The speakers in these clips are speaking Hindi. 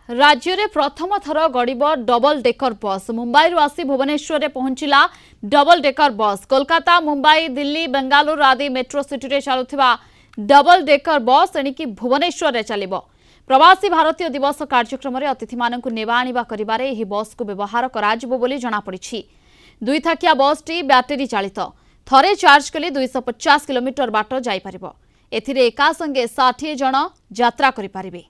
राज्य में प्रथम थर गड़ब डबल डेकर बस मुंबई आसी भुवनेश्वर में पहुंचला double decker bus Kolkata Mumbai Delhi Bengaluru आदि मेट्रो सिटी में चलुवा डबल डेकर बस एणिकी भुवनेश्वर में चलो प्रवासी भारतीय दिवस कार्यक्रम में अतिथि मानक नेवा आनिबा करिबारे एही बस को व्यवहार कराजिबो बोली जଣାपड़ी। दुई थाकिया बस टी बैटेरी चालित थरे चार्ज कले 250 किलोमीटर बाट जाई परिबो। एथिरे एका संगे 60 जन यात्रा करि परिबे।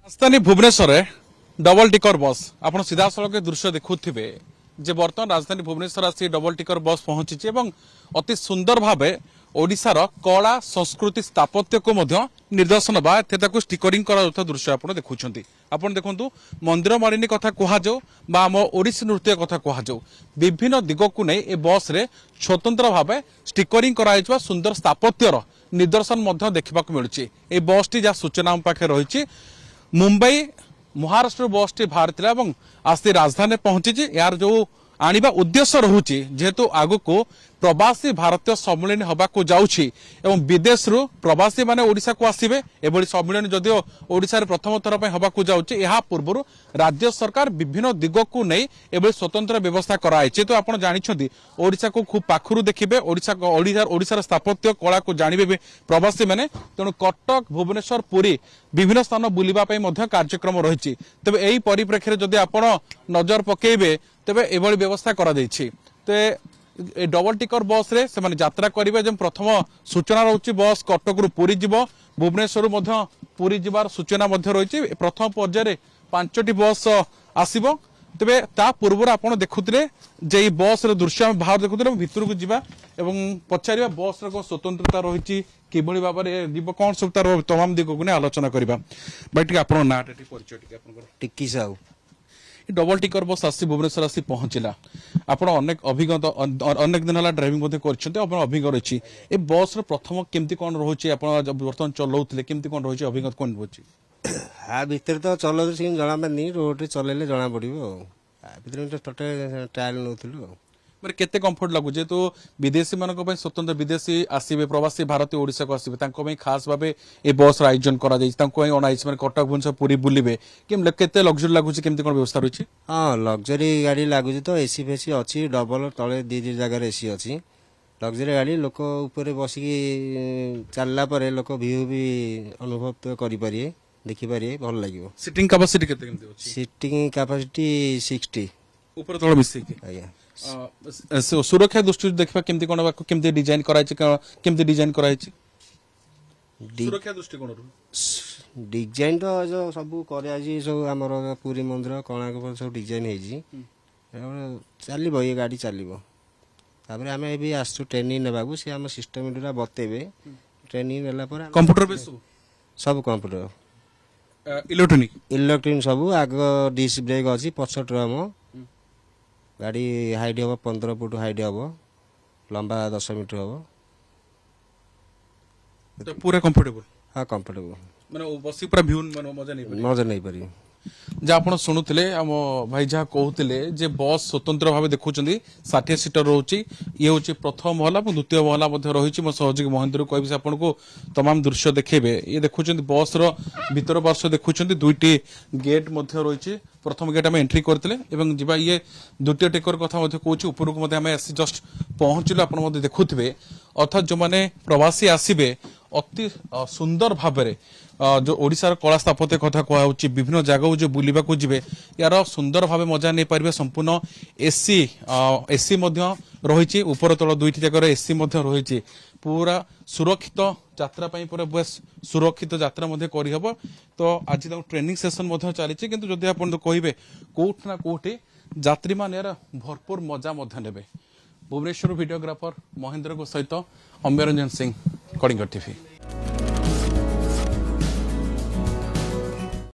राजधानी भुवनेश्वर डबल टिकर बस आप सीधा सड़क दृश्य देखुवे जे बर्तमान राजधानी भुवनेश्वर आसी डबल टिकर बस पहुंची एवं अति सुंदर भावे ओडिशार कला संस्कृति स्थापत्य को निर्देशन बा स्टिकरिंग दृश्य आप देखुं आपड़ देखु मंदिर मालिनी कथा कहु आम ओडिसी नृत्य कथा कहु विभिन्न दिग को नहीं ए बस रे स्वतंत्र भाव स्टिकरिंग कर सुंदर स्थापत्यर निदर्शन देखा मिलूँ। ये बस टी जहाँ सूचना आम पाखे रही मुंबई महाराष्ट्र बस टी बाहर आसी राजधानी पहुंची यार जो आनिबा उद्देश्य रहुची जेहेतु आगु को प्रवासी भारतीय सम्मेलन हवाको जाउछि एवं विदेश रु प्रवासी माने ओडिसा को आसीबे एबोली सम्मेलन जदियो ओडिसा रे प्रथम थर पय हवाको जाउछि एहा पूर्वरु राज्य सरकार विभिन्न दिग को नै एबोली स्वतंत्र व्यवस्था कराइछि। तो आपण जानिछथि ओडिसा को खूब पाखरु देखिबे ओडिसा स्थापत्य कला को जानिबे प्रवासी माने तेणु कटक भुवनेश्वर पुरी विभिन्न स्थान बुलिबा पय मध्य कार्यक्रम रहिछि। तबे एही परिप्रेक्षी रे जदि आपण नजर पकेइबे तबे एबोली व्यवस्था करा दैछि। ते डबल टिकर बस रे से यात्रा करेंगे जब प्रथम सूचना रही बस कटक पुरी जीव भुवनेश्वर पुरी जीवार सूचना रही प्रथम पर्यायर 5टी बस आसब। तेरे ता पूर्व आप देखुते जे बस दृश्य बाहर देखुते भितर को जावा पचार बस स्वतंत्रता रही कि भाव में जीव कौन सब तार तमाम दिग को आलोचना करवा। भाई आप परिचय टिक्की साहू डबल टिकर बस आसी भुवनेश्वर आसी पहुंचला आपण अनेक अभिज्ञता अनेक दिन है ड्राइविंग अभिज्ञ रही ए बस प्रथम केमती कौन रही बर्तमान चलाऊे केमती कौन रही अभिज्ञता कौन रही हाँ भितर तो चलो जना पानी रोड चलैले जना पड़ो भितर ट्रायल नौलु माने केते कंफर्ट लागु जे तो विदेशी मानक पय स्वतंत्र विदेशी आसीबे प्रवासी भारतीय ओडिसा को आसीबे तांको पय खास भाबे ए बस आयोजन करा जाई तांको पय अनाइस माने कटक भुवनेश्वर पुरी बुलिबे केम केते लग्जरी लागु छै केमते कोन व्यवस्था रही। हां लग्जरी गाड़ी लागु छै तो एसी फेसी अछि डबल तळे दी जगह एसी अछि लग्जरी गाड़ी लोक ऊपर बसी चलला परे लोक व्यू भी अनुभव तो करि परिए देखि परिए भल लागिवो। सीटिंग कैपेसिटी केते केमते अछि सीटिंग कैपेसिटी 60 ऊपर तळ मिसि के आया सुरक्षा दृष्टि देखा केमती कोन केमती डिजाइन कराई केमती डिजाइन कराई सुरक्षा दृष्टिकोण डिजाइन तो जो सब कर सब आमर पुरी मंदिर कोणार्क सब डिजाइन है चलो ये गाड़ी चलो तापर आम भी आसु ट्रेनिंग नेबाकू सी आम सिस्टम बतेबे ट्रेनिंग नेला पर कंप्यूटर पे सब कंप्यूटर इलेक्ट्रोनिक सब आग डिस्क ब्रेक अच्छी पछ ड्रम गाड़ी हाइट हम 15 फुट हाइट हम लंबा 10 मीटर हम तो पूरा कंफर्टेबल। हाँ कंफर्टेबल माने बसी पूरा व्यू मजा नहीं पारी जहाँ आप शुणुले आम भाई जहाँ कहते जे बस स्वतंत्र भाव देखुं 60 सीटर रोचे ये हूँ प्रथम महला और द्वितीय महला रही मो सहयोगी महेंद्र को कह आपको तमाम दृश्य देखेबे ये देखुं बस भीतर पार्श्व देखुं 2टी गेट रही प्रथम गेट आम एंट्री करते जा ये द्वितीय टेकर कथा कहूँ ऊपर को आम आसी जस्ट पहुँचलु आप देखुवे अर्थात जो मैंने प्रवासी आसबे अति सुंदर भाव जो ओडिशार कला स्थापत्य कथा कहूँ विभिन्न जगह जो बुलवा को जी यार सुंदर भाव मजा नहीं पारे संपूर्ण एसी एसी रही ऊपर तल 2टी जगह एसी रही पूरा सुरक्षित यात्रा पूरा बेस सुरक्षित यात्रा करहब। तो आज ट्रेनिंग सेसन चली किंतु जदि आप कहे कौट ना कौटी यात्री मान यार भरपूर मजा ने भुवनेश्वर वीडियोग्राफर महेंद्र सहित अम्बरंजन सिंह कलिंग टीवी।